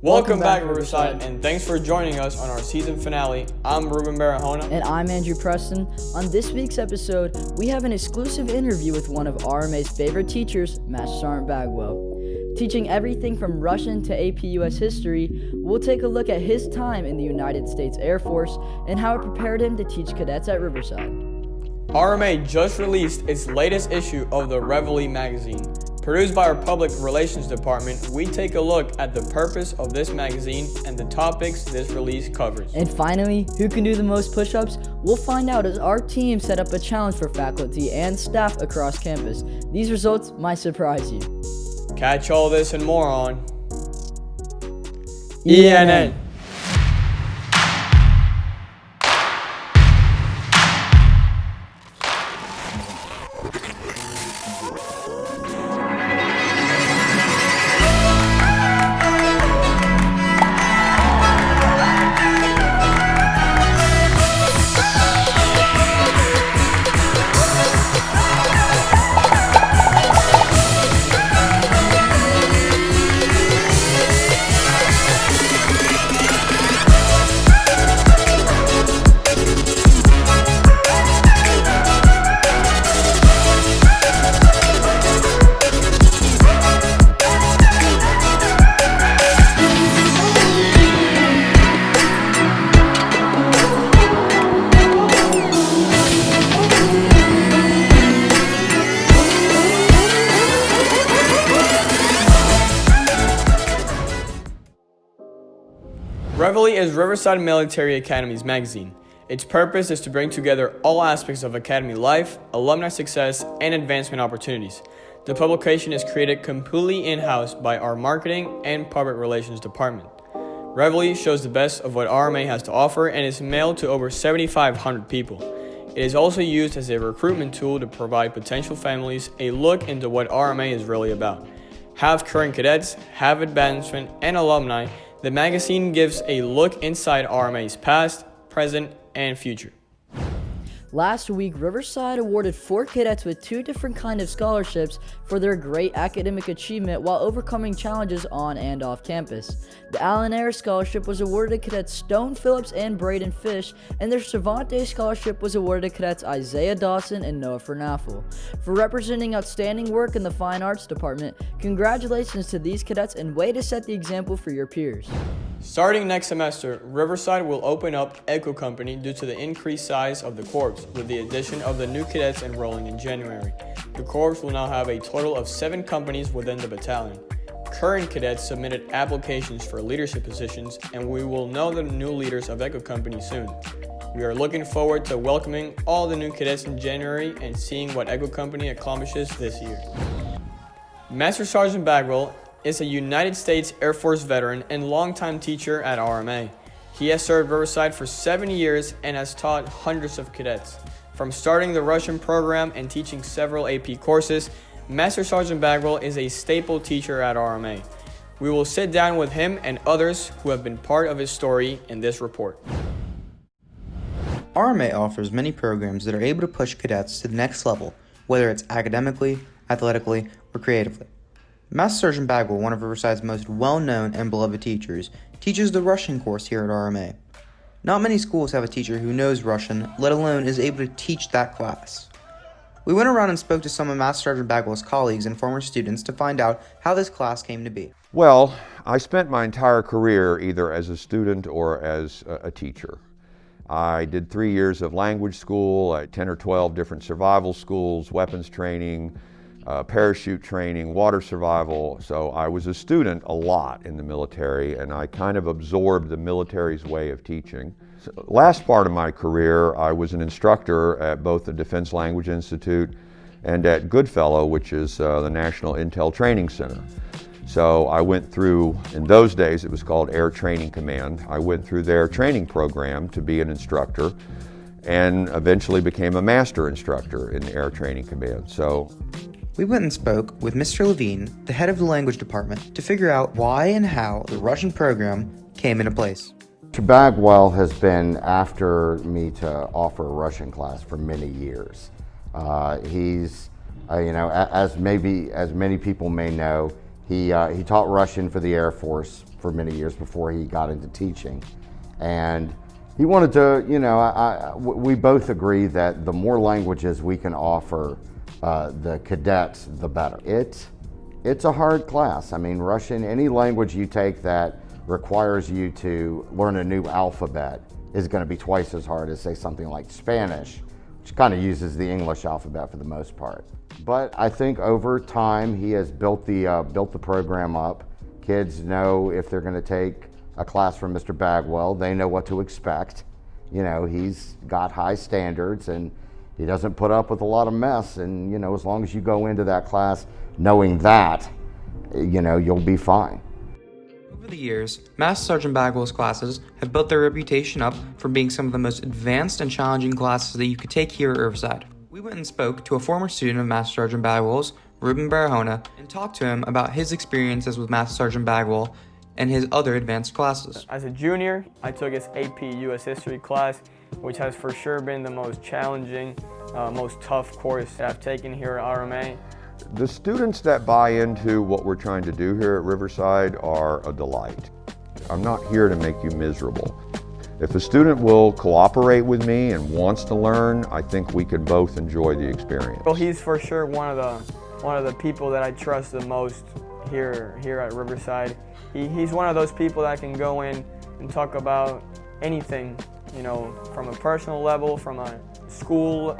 Welcome back, Riverside, and thanks for joining us on our season finale. I'm Ruben Barahona. And I'm Andrew Preston. On this week's episode, we have an exclusive interview with one of RMA's favorite teachers, Master Sergeant Bagwell. Teaching everything from Russian to AP US history, we'll take a look at his time in the United States Air Force and how it prepared him to teach cadets at Riverside. RMA just released its latest issue of the Reveille Magazine. Produced by our Public Relations Department, we take a look at the purpose of this magazine and the topics this release covers. And finally, who can do the most push-ups? We'll find out as our team set up a challenge for faculty and staff across campus. These results might surprise you. Catch all this and more on ENN. Reveille is Riverside Military Academy's magazine. Its purpose is to bring together all aspects of academy life, alumni success, and advancement opportunities. The publication is created completely in-house by our marketing and public relations department. Reveille shows the best of what RMA has to offer and is mailed to over 7,500 people. It is also used as a recruitment tool to provide potential families a look into what RMA is really about. Have current cadets, have advancement, and alumni. The magazine gives a look inside RMA's past, present, and future. Last week, Riverside awarded 4 cadets with 2 different kinds of scholarships for their great academic achievement while overcoming challenges on and off campus. The Allen Air Scholarship was awarded to cadets Stone Phillips and Braden Fish, and their Cervantes Scholarship was awarded to cadets Isaiah Dawson and Noah Fernaffel. For representing outstanding work in the Fine Arts Department, congratulations to these cadets and way to set the example for your peers. Starting next semester, Riverside will open up Echo Company due to the increased size of the Corps, with the addition of the new cadets enrolling in January. The Corps will now have a total of 7 companies within the battalion. Current cadets submitted applications for leadership positions, and we will know the new leaders of Echo Company soon. We are looking forward to welcoming all the new cadets in January and seeing what Echo Company accomplishes this year. Master Sergeant Bagwell is a United States Air Force veteran and longtime teacher at RMA. He has served Riverside for 7 years and has taught hundreds of cadets. From starting the Russian program and teaching several AP courses, Master Sergeant Bagwell is a staple teacher at RMA. We will sit down with him and others who have been part of his story in this report. RMA offers many programs that are able to push cadets to the next level, whether it's academically, athletically, or creatively. Master Sergeant Bagwell, one of Riverside's most well-known and beloved teachers, teaches the Russian course here at RMA. Not many schools have a teacher who knows Russian, let alone is able to teach that class. We went around and spoke to some of Master Sergeant Bagwell's colleagues and former students to find out how this class came to be. Well, I spent my entire career either as a student or as a teacher. I did 3 years of language school, 10 or 12 different survival schools, weapons training, parachute training, water survival. So I was a student a lot in the military, and I kind of absorbed the military's way of teaching. So last part of my career, I was an instructor at both the Defense Language Institute and at Goodfellow, which is the National Intel Training Center. So I went through, in those days it was called Air Training Command. I went through their training program to be an instructor and eventually became a master instructor in Air Training Command. So we went and spoke with Mr. Levine, the head of the language department, to figure out why and how the Russian program came into place. Mr. Bagwell has been after me to offer a Russian class for many years. He's, as many people may know, He taught Russian for the Air Force for many years before he got into teaching. And he wanted to, we both agree that the more languages we can offer the cadets, the better. It's a hard class. I mean, Russian, any language you take that requires you to learn a new alphabet is going to be twice as hard as, say, something like Spanish, which kind of uses the English alphabet for the most part. But I think over time he has built the program up. Kids know if they're going to take a class from Mr. Bagwell, they know what to expect. He's got high standards and he doesn't put up with a lot of mess. And as long as you go into that class knowing that, you'll be fine. Over the years, Master Sergeant Bagwell's classes have built their reputation up for being some of the most advanced and challenging classes that you could take here at Riverside. We went and spoke to a former student of Master Sergeant Bagwell's, Ruben Barahona, and talked to him about his experiences with Master Sergeant Bagwell and his other advanced classes. As a junior, I took his AP US History class, which has for sure been the most challenging, most tough course that I've taken here at RMA. The students that buy into what we're trying to do here at Riverside are a delight. I'm not here to make you miserable. If a student will cooperate with me and wants to learn, I think we can both enjoy the experience. Well, he's for sure one of the people that I trust the most here at Riverside. He's one of those people that can go in and talk about anything, from a personal level, from a school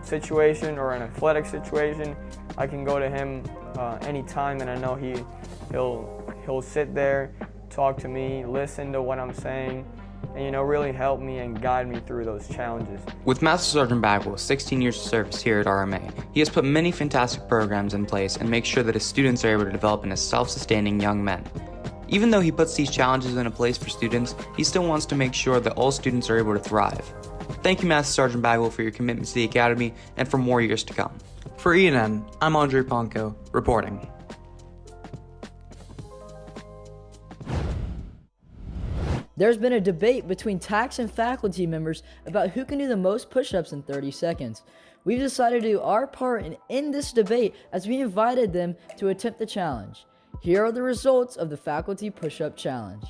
situation or an athletic situation. I can go to him anytime, and I know he'll sit there, talk to me, listen to what I'm saying, and really help me and guide me through those challenges. With Master Sergeant Bagwell's 16 years of service here at RMA, he has put many fantastic programs in place and makes sure that his students are able to develop into self-sustaining young men. Even though he puts these challenges into place for students, he still wants to make sure that all students are able to thrive. Thank you, Master Sergeant Bagwell, for your commitment to the Academy and for more years to come. For ENN, I'm Andre Ponko, reporting. There's been a debate between Tacs and faculty members about who can do the most push-ups in 30 seconds. We've decided to do our part and end this debate as we invited them to attempt the challenge. Here are the results of the faculty push-up challenge.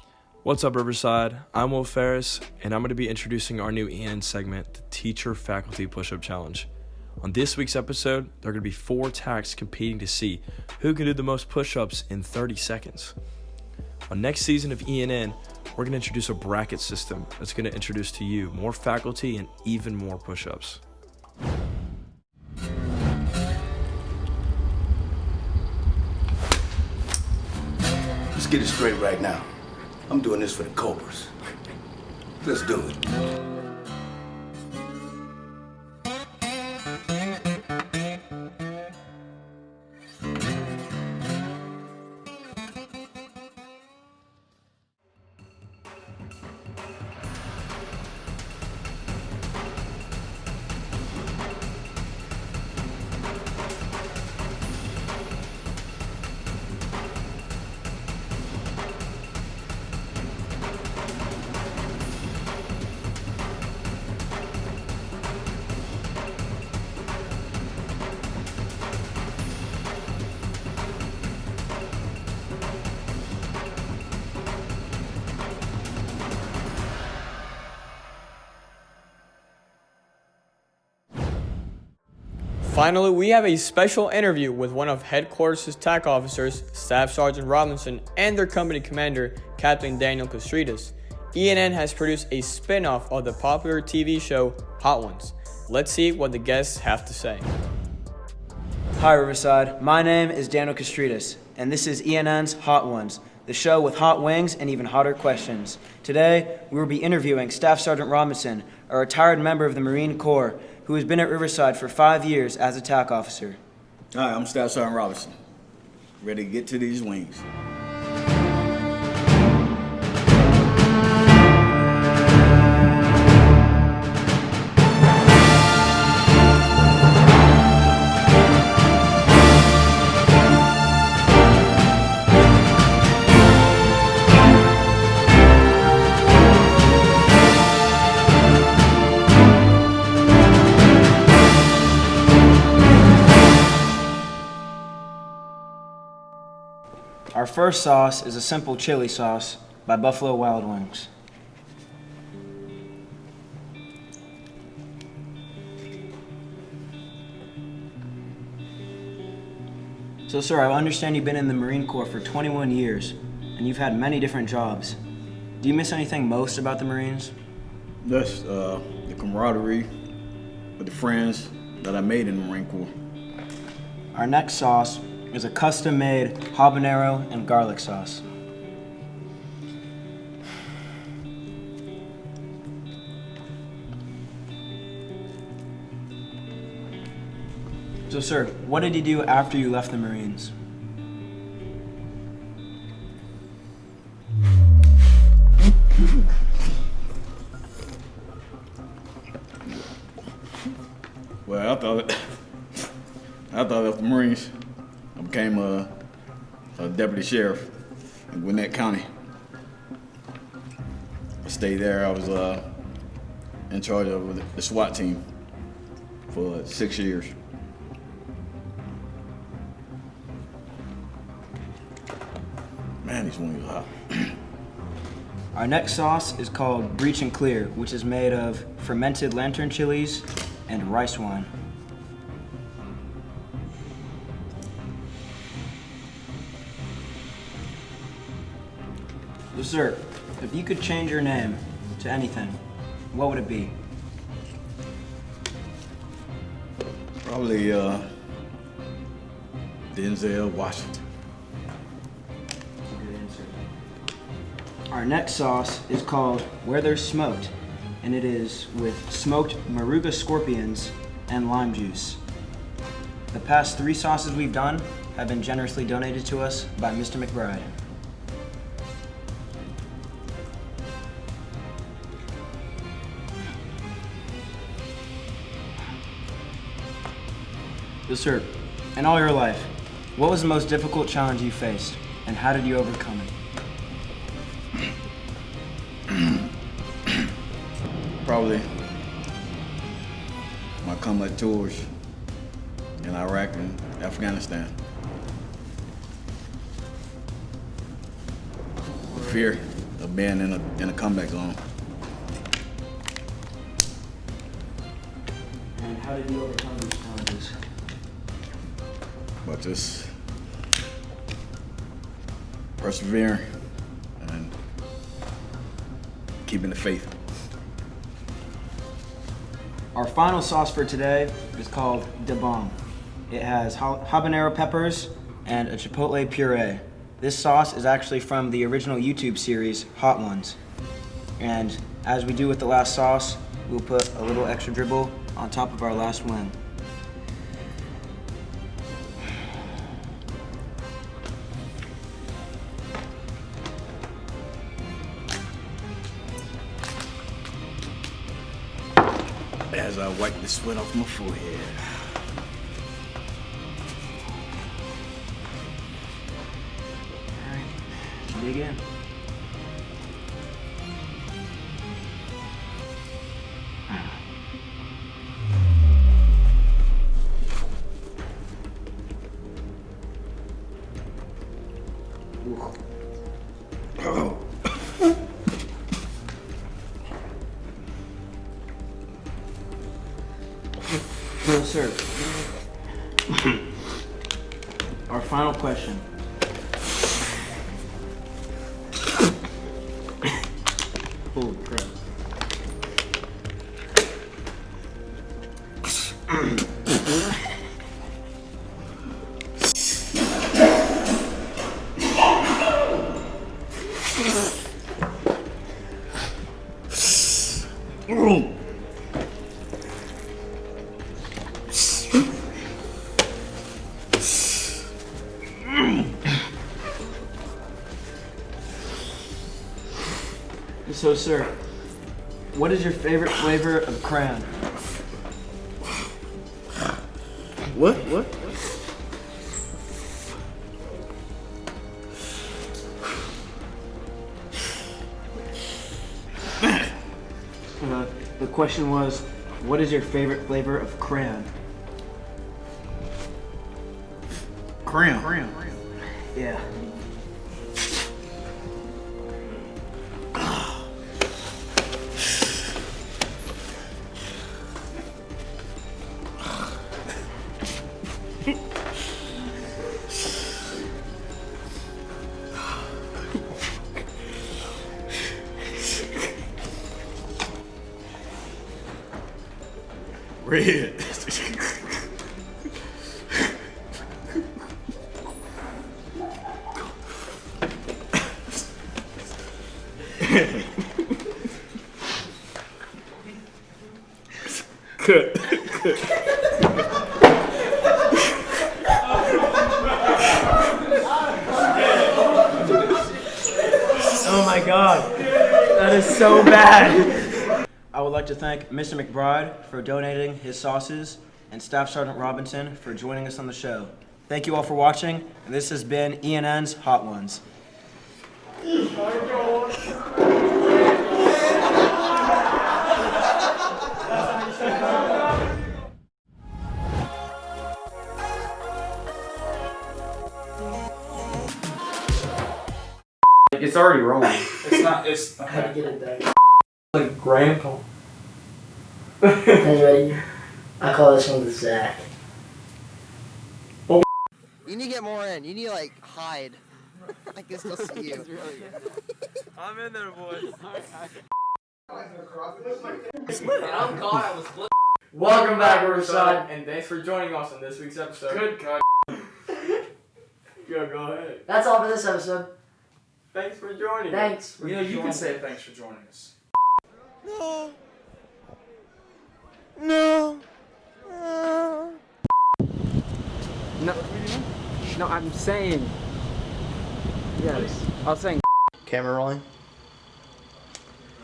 What's up, Riverside? I'm Will Ferris, and I'm going to be introducing our new ENN segment, the Teacher Faculty Push-Up Challenge. On this week's episode, there are going to be 4 Tacs competing to see who can do the most push-ups in 30 seconds. On next season of ENN, we're going to introduce a bracket system that's going to introduce to you more faculty and even more push-ups. Let's get it straight right now. I'm doing this for the Cobras. Let's do it. Finally, we have a special interview with one of Headquarters' TAC officers, Staff Sergeant Robinson, and their company commander, Captain Daniel Castridis. ENN has produced a spin-off of the popular TV show Hot Ones. Let's see what the guests have to say. Hi Riverside, my name is Daniel Castridis, and this is ENN's Hot Ones, the show with hot wings and even hotter questions. Today, we will be interviewing Staff Sergeant Robinson, a retired member of the Marine Corps, who has been at Riverside for 5 years as a TAC officer. Hi, I'm Staff Sergeant Robinson. Ready to get to these wings. Our first sauce is a simple chili sauce by Buffalo Wild Wings. So sir, I understand you've been in the Marine Corps for 21 years, and you've had many different jobs. Do you miss anything most about the Marines? That's the camaraderie with the friends that I made in the Marine Corps. Our next sauce is a custom-made habanero and garlic sauce. So sir, what did you do after you left the Marines? Well, after I left the Marines, I became a deputy sheriff in Gwinnett County. I stayed there. I was in charge of the SWAT team for 6 years. Man, these wings are hot. Our next sauce is called Breach and Clear, which is made of fermented lantern chilies and rice wine. So sir, if you could change your name to anything, what would it be? Probably Denzel Washington. Good answer. Our next sauce is called Where There's Smoked, and it is with smoked Moruga scorpions and lime juice. The past 3 sauces we've done have been generously donated to us by Mr. McBride. So sir, in all your life, what was the most difficult challenge you faced, and how did you overcome it? Probably my combat tours in Iraq and Afghanistan. Fear of being in a combat zone. And how did you overcome these challenges? But just persevering and keeping the faith. Our final sauce for today is called Da Bomb. It has habanero peppers and a chipotle puree. This sauce is actually from the original YouTube series, Hot Ones. And as we do with the last sauce, we'll put a little extra dribble on top of our last wing. As I wipe the sweat off my forehead. All right, dig in. Oh. So, sir, our final question. Holy crap. So, sir, what is your favorite flavor of crayon? What? The question was, what is your favorite flavor of crayon? Crayon. Yeah. red. Cut. Oh my God, that is so bad. I would like to thank Mr. McBride for donating his sauces and Staff Sergeant Robinson for joining us on the show. Thank you all for watching, and this has been ENN's Hot Ones. It's already wrong. It's not, it's, I had to get it done. Like grandpa. Are you ready? I call this one the Zach. You need to get more in. You need to like hide. I can still see you. I'm in there, boys. Welcome back, Riverside, and thanks for joining us on this week's episode. good God. Go ahead. That's all for this episode. Thanks for joining. Thanks. For You know, you joining. can say thanks for joining us. No. No. No, I'm saying. Yes. I was saying. Camera rolling.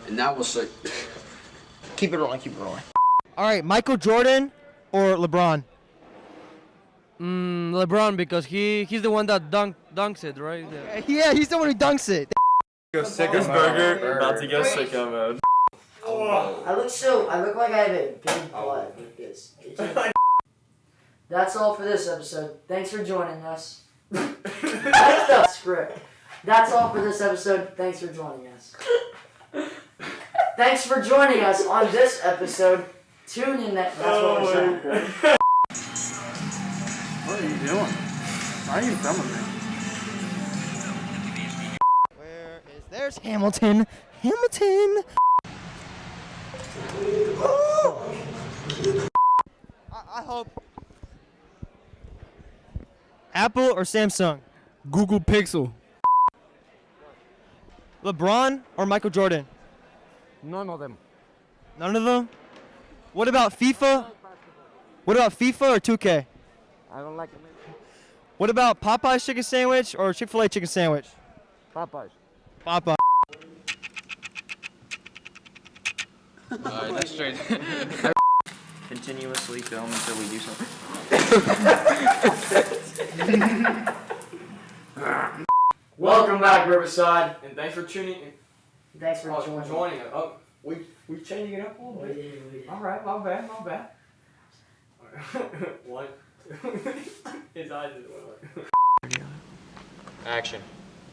And that was like. Keep it rolling, keep it rolling. All right, Michael Jordan or LeBron? LeBron, because he's the one that dunks it, right? Yeah. Yeah, he's the one who dunks it. Go sick this burger. About to go sick mode. I look like I have a big butt with this. That's all for this episode. Thanks for joining us. That's the script. That's all for this episode. Thanks for joining us. Thanks for joining us on this episode. Tune in that's what we're saying. What are you doing? Why are you filming me? Where is there's Hamilton? Hamilton. I hope. Apple or Samsung? Google Pixel. LeBron or Michael Jordan? None of them. None of them? What about FIFA? What about FIFA or 2K? I don't like them. What about Popeye's chicken sandwich or Chick-fil-A chicken sandwich? Popeyes. Popeye. Alright, that's straight. Continuously film until we do something. Welcome back, Riverside, and thanks for tuning in. Thanks for joining. us. Oh, we changing it up a little bit. We did. All right, my bad. All right. 1, 2. His eyes is well. Action.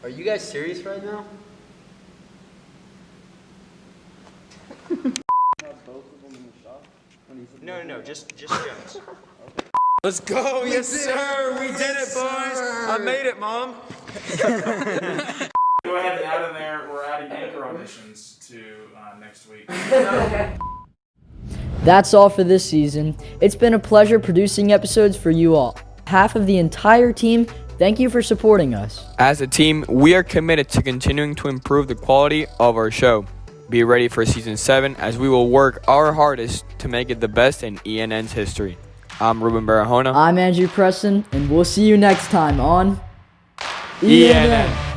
Are you guys serious right now? No, just Jones. Let's go. Yes, sir. We did it, boys. I made it, Mom. Go ahead and out of there. We're adding anchor auditions to next week. That's all for this season. It's been a pleasure producing episodes for you all. On behalf of the entire team, thank you for supporting us. As a team, we are committed to continuing to improve the quality of our show. Be ready for Season 7 as we will work our hardest to make it the best in ENN's history. I'm Ruben Barahona. I'm Andrew Preston, and we'll see you next time on ENN.